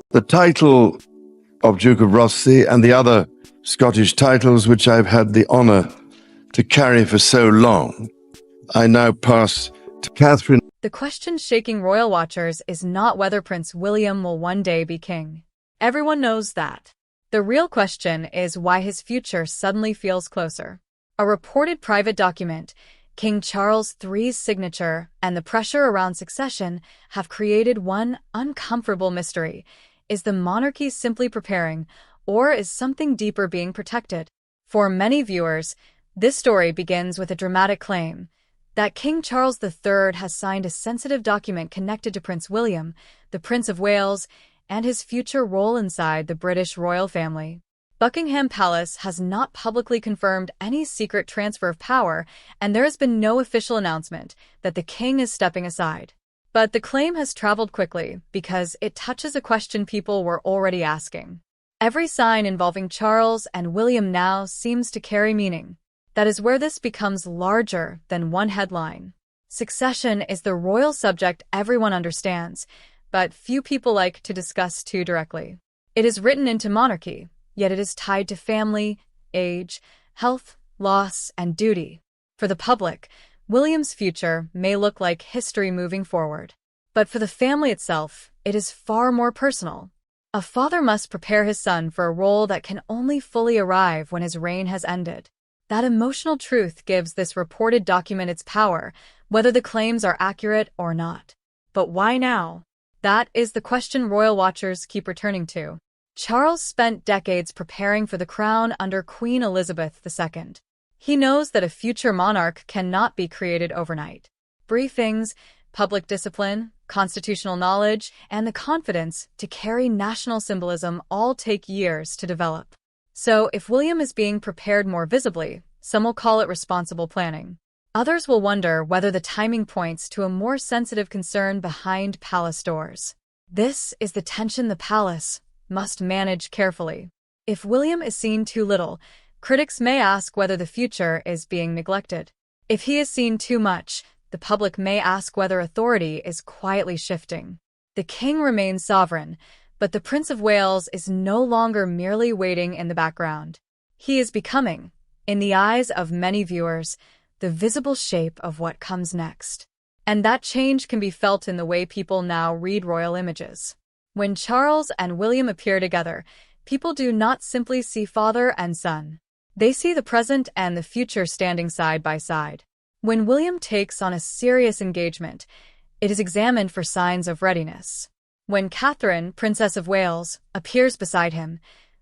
The title of Duke of Rothesay and the other Scottish titles which I've had the honour to carry for so long, I now pass to Catherine. The question shaking royal watchers is not whether Prince William will one day be king. Everyone knows that. The real question is why his future suddenly feels closer. A reported private document, King Charles III's signature, and the pressure around succession have created one uncomfortable mystery. Is the monarchy simply preparing, or is something deeper being protected? For many viewers, this story begins with a dramatic claim that King Charles III has signed a sensitive document connected to Prince William, the Prince of Wales, and his future role inside the British royal family. Buckingham Palace has not publicly confirmed any secret transfer of power, and there has been no official announcement that the king is stepping aside. But the claim has traveled quickly because it touches a question people were already asking. Every sign involving Charles and William now seems to carry meaning. That is where this becomes larger than one headline. Succession is the royal subject everyone understands, but few people like to discuss too directly. It is written into monarchy, yet it is tied to family, age, health, loss, and duty. For the public, William's future may look like history moving forward. But for the family itself, it is far more personal. A father must prepare his son for a role that can only fully arrive when his reign has ended. That emotional truth gives this reported document its power, whether the claims are accurate or not. But why now? That is the question royal watchers keep returning to. Charles spent decades preparing for the crown under Queen Elizabeth II. He knows that a future monarch cannot be created overnight. Briefings, public discipline, constitutional knowledge, and the confidence to carry national symbolism all take years to develop. So if William is being prepared more visibly, some will call it responsible planning. Others will wonder whether the timing points to a more sensitive concern behind palace doors. This is the tension the palace must manage carefully. If William is seen too little, critics may ask whether the future is being neglected. If he is seen too much, the public may ask whether authority is quietly shifting. The king remains sovereign, but the Prince of Wales is no longer merely waiting in the background. He is becoming, in the eyes of many viewers, the visible shape of what comes next. And that change can be felt in the way people now read royal images. When Charles and William appear together, people do not simply see father and son. They see the present and the future standing side by side. When William takes on a serious engagement, it is examined for signs of readiness. When Catherine, Princess of Wales, appears beside him,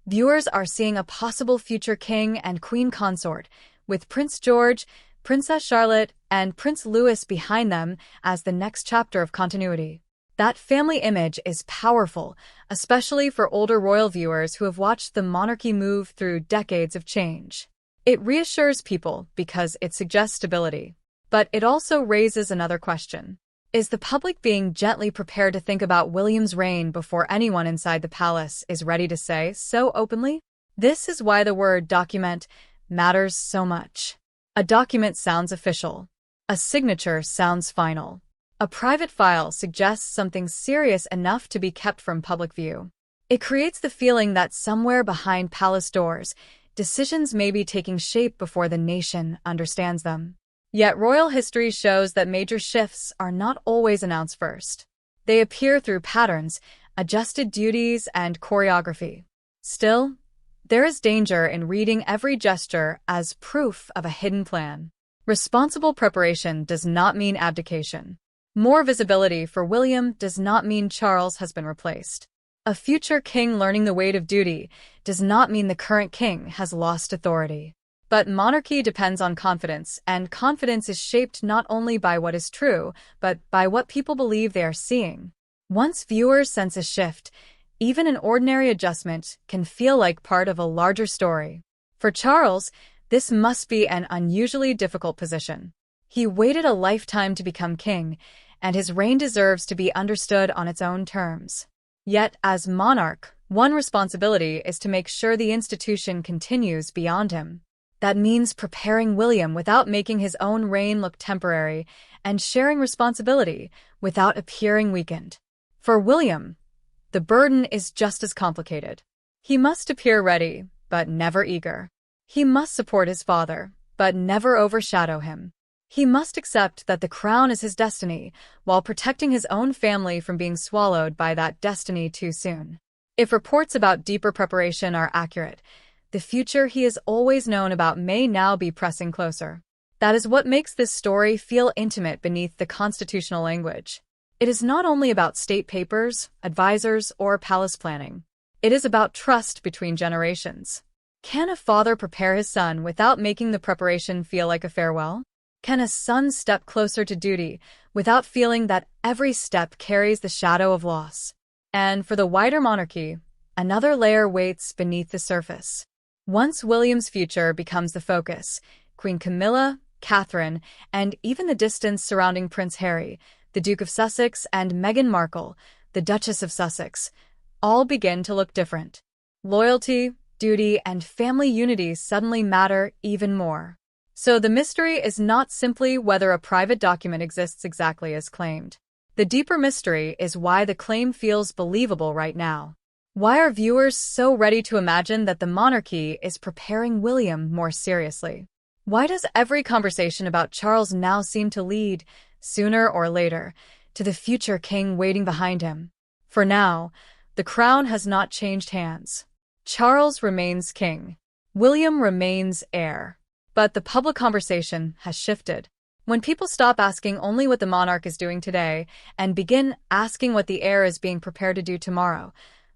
viewers are seeing a possible future king and queen consort, with Prince George, Princess Charlotte, and Prince Louis behind them as the next chapter of continuity. That family image is powerful, especially for older royal viewers who have watched the monarchy move through decades of change. It reassures people because it suggests stability. But it also raises another question. Is the public being gently prepared to think about William's reign before anyone inside the palace is ready to say so openly? This is why the word document matters so much. A document sounds official. A signature sounds final. A private file suggests something serious enough to be kept from public view. It creates the feeling that somewhere behind palace doors, decisions may be taking shape before the nation understands them. Yet royal history shows that major shifts are not always announced first. They appear through patterns, adjusted duties, and choreography. Still, there is danger in reading every gesture as proof of a hidden plan. Responsible preparation does not mean abdication. More visibility for William does not mean Charles has been replaced. A future king learning the weight of duty does not mean the current king has lost authority. But monarchy depends on confidence, and confidence is shaped not only by what is true, but by what people believe they are seeing. Once viewers sense a shift, even an ordinary adjustment can feel like part of a larger story. For Charles, this must be an unusually difficult position. He waited a lifetime to become king, and his reign deserves to be understood on its own terms. Yet, as monarch, one responsibility is to make sure the institution continues beyond him. That means preparing William without making his own reign look temporary, and sharing responsibility without appearing weakened. For William, The burden is just as complicated. He must appear ready, but never eager. He must support his father, but never overshadow him. He must accept that the crown is his destiny, while protecting his own family from being swallowed by that destiny too soon. If reports about deeper preparation are accurate, the future he has always known about may now be pressing closer. That is what makes this story feel intimate beneath the constitutional language. It is not only about state papers, advisors, or palace planning. It is about trust between generations. Can a father prepare his son without making the preparation feel like a farewell? Can a son step closer to duty without feeling that every step carries the shadow of loss? And for the wider monarchy, another layer waits beneath the surface. Once William's future becomes the focus, Queen Camilla, Catherine, and even the distance surrounding Prince Harry, the Duke of Sussex, and Meghan Markle, the Duchess of Sussex, all begin to look different. Loyalty, duty, and family unity suddenly matter even more. So the mystery is not simply whether a private document exists exactly as claimed. The deeper mystery is why the claim feels believable right now. Why are viewers so ready to imagine that the monarchy is preparing William more seriously? Why does every conversation about Charles now seem to lead, sooner or later, to the future king waiting behind him? For now, the crown has not changed hands. Charles remains king. William remains heir. But the public conversation has shifted. When people stop asking only what the monarch is doing today and begin asking what the heir is being prepared to do tomorrow,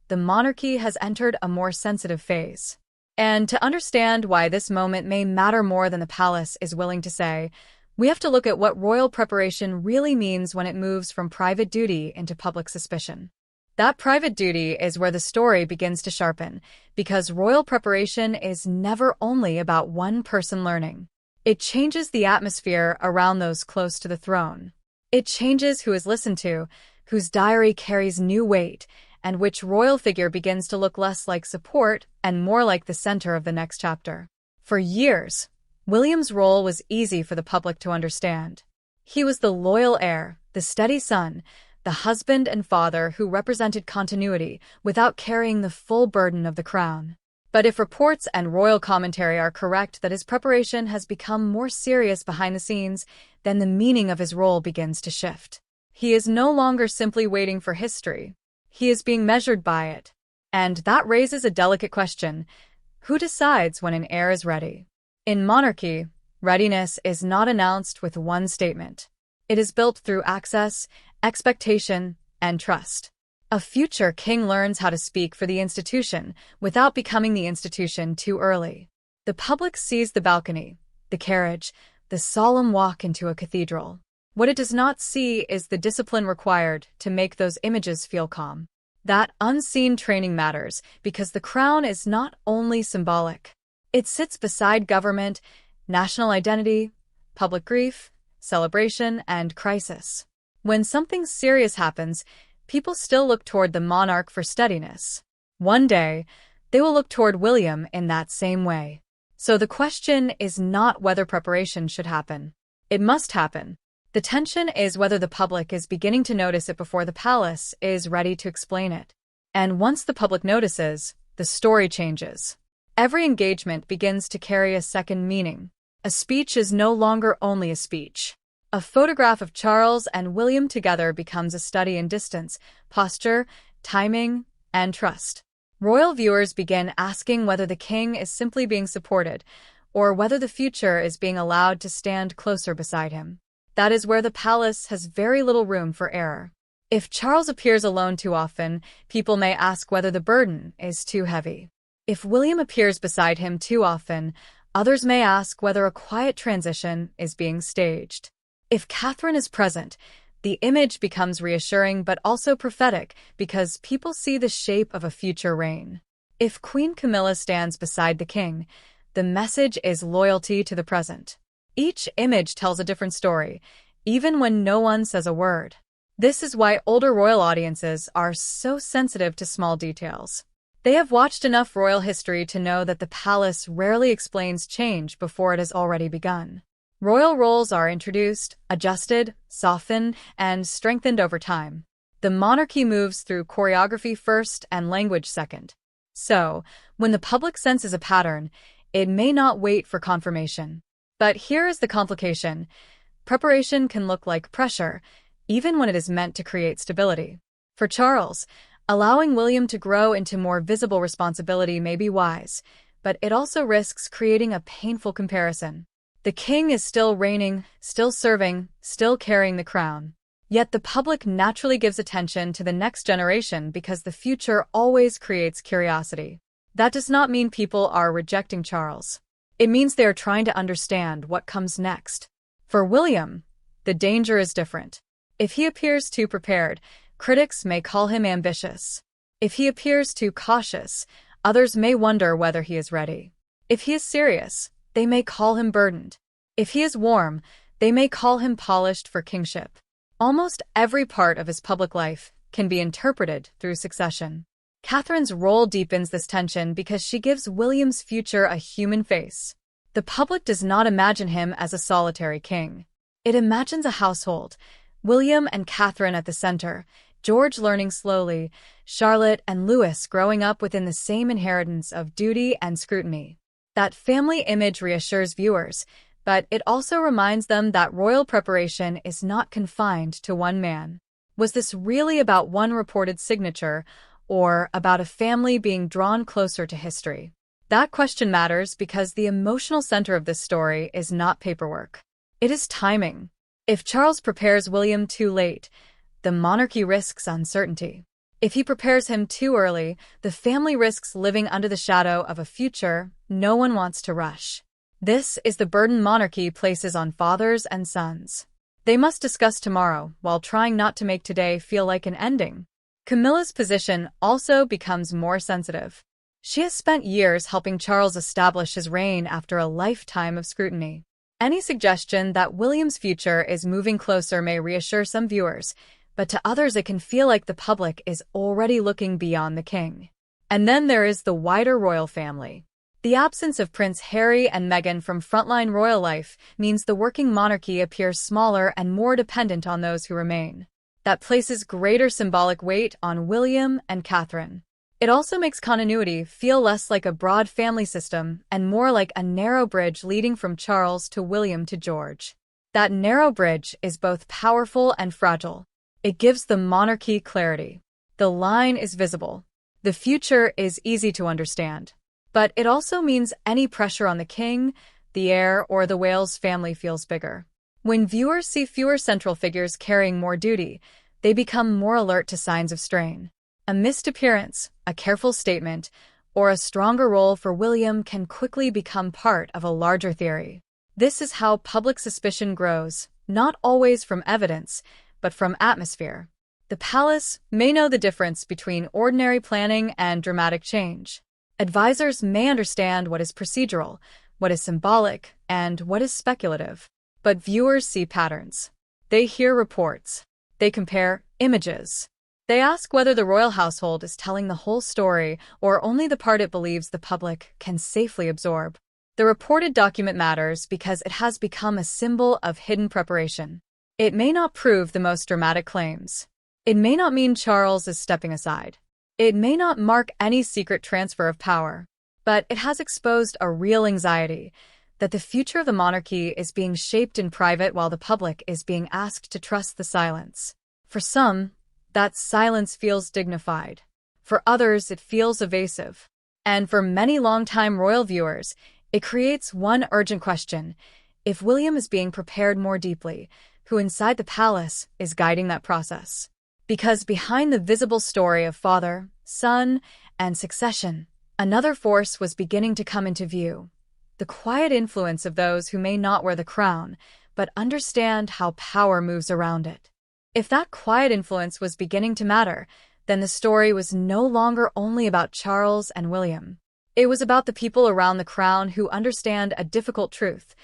the monarchy has entered a more sensitive phase. And to understand why this moment may matter more than the palace is willing to say, we have to look at what royal preparation really means when it moves from private duty into public suspicion. That private duty is where the story begins to sharpen, because royal preparation is never only about one person learning. It changes the atmosphere around those close to the throne. It changes who is listened to, whose diary carries new weight, and which royal figure begins to look less like support and more like the center of the next chapter. For years, William's role was easy for the public to understand. He was the loyal heir, the steady son, the husband and father who represented continuity without carrying the full burden of the crown. But if reports and royal commentary are correct that his preparation has become more serious behind the scenes, then the meaning of his role begins to shift. He is no longer simply waiting for history. He is being measured by it. And that raises a delicate question. Who decides when an heir is ready? In monarchy, readiness is not announced with one statement. It is built through access, expectation, and trust. A future king learns how to speak for the institution without becoming the institution too early. The public sees the balcony, the carriage, the solemn walk into a cathedral. What it does not see is the discipline required to make those images feel calm. That unseen training matters because the crown is not only symbolic. It sits beside government, national identity, public grief, celebration, and crisis. When something serious happens, people still look toward the monarch for steadiness. One day, they will look toward William in that same way. So the question is not whether preparation should happen. It must happen. The tension is whether the public is beginning to notice it before the palace is ready to explain it. And once the public notices, the story changes. Every engagement begins to carry a second meaning. A speech is no longer only a speech. A photograph of Charles and William together becomes a study in distance, posture, timing, and trust. Royal viewers begin asking whether the king is simply being supported, or whether the future is being allowed to stand closer beside him. That is where the palace has very little room for error. If Charles appears alone too often, people may ask whether the burden is too heavy. If William appears beside him too often, others may ask whether a quiet transition is being staged. If Catherine is present, the image becomes reassuring but also prophetic because people see the shape of a future reign. If Queen Camilla stands beside the king, the message is loyalty to the present. Each image tells a different story, even when no one says a word. This is why older royal audiences are so sensitive to small details. They have watched enough royal history to know that the palace rarely explains change before it has already begun. Royal roles are introduced, adjusted, softened, and strengthened over time. The monarchy moves through choreography first and language second. So, when the public senses a pattern, it may not wait for confirmation. But here is the complication. Preparation can look like pressure, even when it is meant to create stability. For Charles, allowing William to grow into more visible responsibility may be wise, but it also risks creating a painful comparison. The king is still reigning, still serving, still carrying the crown. Yet the public naturally gives attention to the next generation because the future always creates curiosity. That does not mean people are rejecting Charles. It means they are trying to understand what comes next. For William, the danger is different. If he appears too prepared, critics may call him ambitious. If he appears too cautious, others may wonder whether he is ready. If he is serious, they may call him burdened. If he is warm, they may call him polished for kingship. Almost every part of his public life can be interpreted through succession. Catherine's role deepens this tension because she gives William's future a human face. The public does not imagine him as a solitary king. It imagines a household, William and Catherine at the center, George learning slowly, Charlotte and Louis growing up within the same inheritance of duty and scrutiny. That family image reassures viewers, but it also reminds them that royal preparation is not confined to one man. Was this really about one reported signature, or about a family being drawn closer to history? That question matters because the emotional center of this story is not paperwork. It is timing. If Charles prepares William too late, the monarchy risks uncertainty. If he prepares him too early, the family risks living under the shadow of a future no one wants to rush. This is the burden monarchy places on fathers and sons. They must discuss tomorrow while trying not to make today feel like an ending. Camilla's position also becomes more sensitive. She has spent years helping Charles establish his reign after a lifetime of scrutiny. Any suggestion that William's future is moving closer may reassure some viewers, but to others it can feel like the public is already looking beyond the king. And then there is the wider royal family. The absence of Prince Harry and Meghan from frontline royal life means the working monarchy appears smaller and more dependent on those who remain. That places greater symbolic weight on William and Catherine. It also makes continuity feel less like a broad family system and more like a narrow bridge leading from Charles to William to George. That narrow bridge is both powerful and fragile. It gives the monarchy clarity. The line is visible. The future is easy to understand. But it also means any pressure on the king, the heir, or the Wales family feels bigger. When viewers see fewer central figures carrying more duty, they become more alert to signs of strain. A missed appearance, a careful statement, or a stronger role for William can quickly become part of a larger theory. This is how public suspicion grows, not always from evidence, but from atmosphere. The palace may know the difference between ordinary planning and dramatic change. Advisors may understand what is procedural, what is symbolic, and what is speculative. But viewers see patterns. They hear reports. They compare images. They ask whether the royal household is telling the whole story or only the part it believes the public can safely absorb. The reported document matters because it has become a symbol of hidden preparation. It may not prove the most dramatic claims. It may not mean Charles is stepping aside. It may not mark any secret transfer of power, but it has exposed a real anxiety that the future of the monarchy is being shaped in private while the public is being asked to trust the silence. For some, that silence feels dignified. For others, it feels evasive. And for many longtime royal viewers, it creates one urgent question. If William is being prepared more deeply, who inside the palace is guiding that process? Because behind the visible story of father, son, and succession, another force was beginning to come into view. The quiet influence of those who may not wear the crown, but understand how power moves around it. If that quiet influence was beginning to matter, then the story was no longer only about Charles and William. It was about the people around the crown who understand a difficult truth.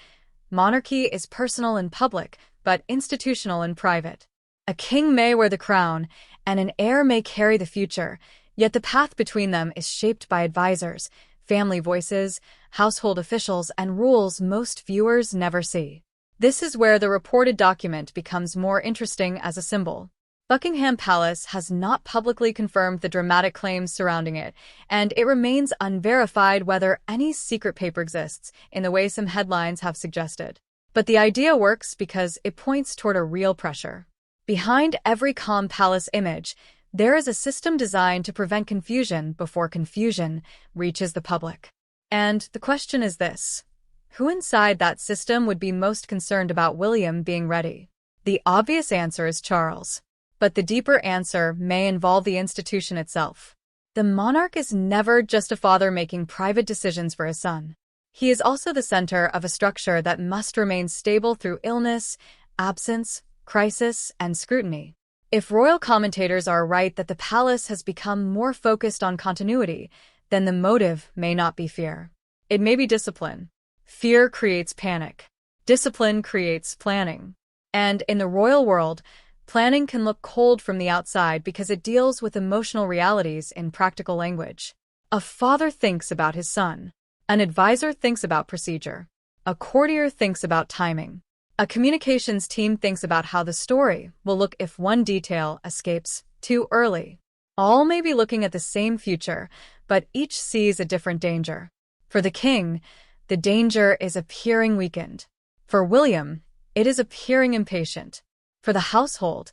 Monarchy is personal in public, but institutional in private. A king may wear the crown, and an heir may carry the future, yet the path between them is shaped by advisors, family voices, household officials, and rules most viewers never see. This is where the reported document becomes more interesting as a symbol. Buckingham Palace has not publicly confirmed the dramatic claims surrounding it, and it remains unverified whether any secret paper exists, in the way some headlines have suggested. But the idea works because it points toward a real pressure. Behind every calm palace image, there is a system designed to prevent confusion before confusion reaches the public. And the question is this: who inside that system would be most concerned about William being ready? The obvious answer is Charles. But the deeper answer may involve the institution itself. The monarch is never just a father making private decisions for his son. He is also the center of a structure that must remain stable through illness, absence, crisis, and scrutiny. If royal commentators are right that the palace has become more focused on continuity, then the motive may not be fear. It may be discipline. Fear creates panic. Discipline creates planning. And in the royal world, planning can look cold from the outside because it deals with emotional realities in practical language. A father thinks about his son. An advisor thinks about procedure. A courtier thinks about timing. A communications team thinks about how the story will look if one detail escapes too early. All may be looking at the same future, but each sees a different danger. For the king, the danger is appearing weakened. For William, it is appearing impatient. For the household,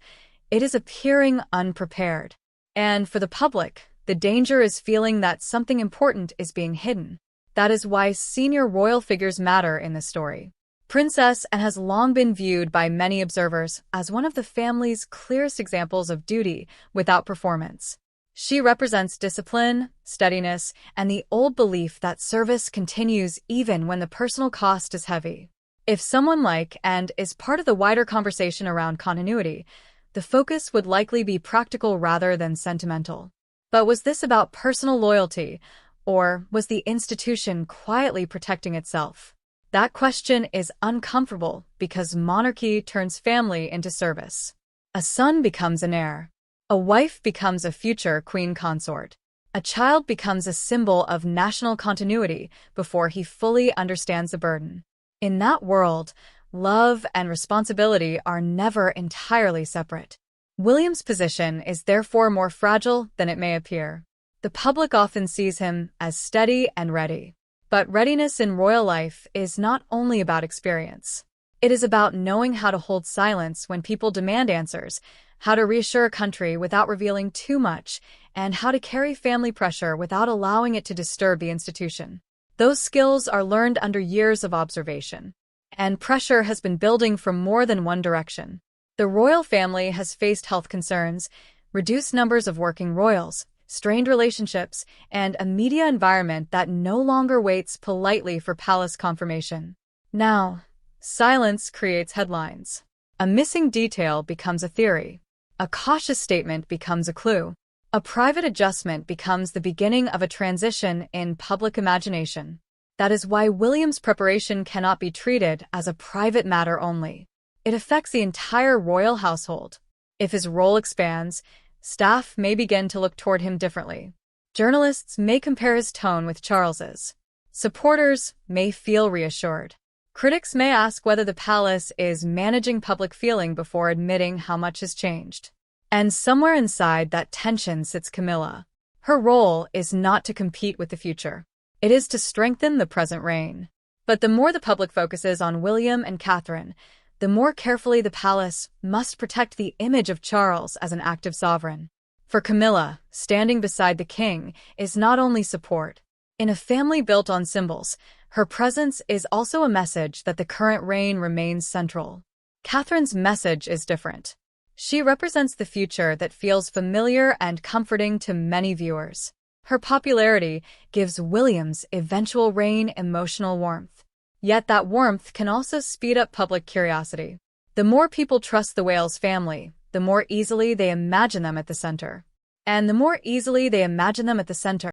it is appearing unprepared. And for the public, the danger is feeling that something important is being hidden. That is why senior royal figures matter in this story. Princess Anne has long been viewed by many observers as one of the family's clearest examples of duty without performance. She represents discipline, steadiness, and the old belief that service continues even when the personal cost is heavy. If someone like Anne is part of the wider conversation around continuity, the focus would likely be practical rather than sentimental. But was this about personal loyalty, or was the institution quietly protecting itself? That question is uncomfortable because monarchy turns family into service. A son becomes an heir. A wife becomes a future queen consort. A child becomes a symbol of national continuity before he fully understands the burden. In that world, love and responsibility are never entirely separate. William's position is therefore more fragile than it may appear. The public often sees him as steady and ready. But readiness in royal life is not only about experience. It is about knowing how to hold silence when people demand answers, how to reassure a country without revealing too much, and how to carry family pressure without allowing it to disturb the institution. Those skills are learned under years of observation, and pressure has been building from more than one direction. The royal family has faced health concerns, reduced numbers of working royals, strained relationships, and a media environment that no longer waits politely for palace confirmation. Now, silence creates headlines. A missing detail becomes a theory. A cautious statement becomes a clue. A private adjustment becomes the beginning of a transition in public imagination. That is why William's preparation cannot be treated as a private matter only. It affects the entire royal household. If his role expands, staff may begin to look toward him differently. Journalists may compare his tone with Charles's. Supporters may feel reassured. Critics may ask whether the palace is managing public feeling before admitting how much has changed. And somewhere inside that tension sits Camilla. Her role is not to compete with the future. It is to strengthen the present reign. But the more the public focuses on William and Catherine, the more carefully the palace must protect the image of Charles as an active sovereign. For Camilla, standing beside the king is not only support. In a family built on symbols, her presence is also a message that the current reign remains central. Catherine's message is different. She represents the future that feels familiar and comforting to many viewers. Her popularity gives William's eventual reign emotional warmth. Yet that warmth can also speed up public curiosity. The more people trust the Wales family, the more easily they imagine them at the center. And the more easily they imagine them at the center,